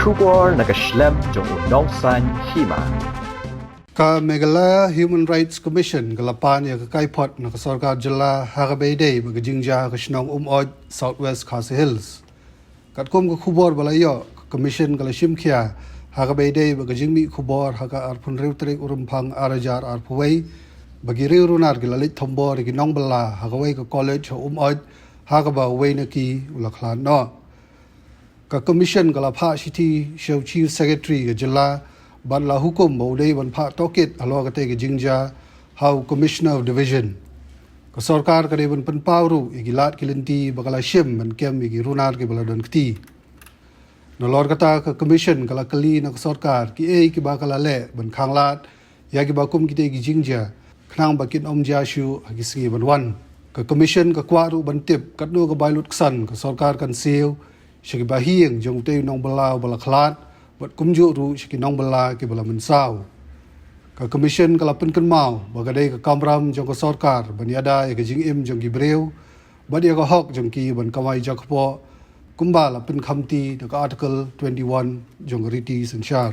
Kubor nakaslem jong unongsan Hima. Ka Megala Human Rights Commission kalapan ya ka Kaiphod na kasorkar jala Harabede baga Jingshah ka Shnong Umoid Southwest Khasi Hills. Katkum ka Kubor balayo Commission kala Shimkhia Harabede baga Jingmi Kubor haka arpun riutrik urumpang arajar arpuway bagi riurunar gilalit Thombor gi Nongbylla hakaway ka college ha Umoid hakaba way na ki ulaklan no. Ka commission kala pha city show chief secretary ga jala ban la hukum baudai ban pha tokit Halor kate ga Jingshah how commissioner of division ka sarkar kade ban pan pawru igilat kilinti bakala shim ban kem igi runar ke baladon kti no lor kata ka commission kala kali na sarkar ki ki bakala le ban khanglat ya ki bakum kite gi Jingshah khnang bakin omja shu agisgi ban wan ka commission ka kwaru ban tip katno ka bailut ksan ka sarkar kan seo shiki bahieng jong te Nongbylla bala khlat bat kumju ru shiki Nongbylla ke bala mensau ka commission kala pen kan mau bagadai ka kamram jong ka sarkar ban yada ya ka jingim jong ki breu bat ya ka hok jong ki ban kamai jakpo kumbala pen khamti ka article 21 jong riti sanchar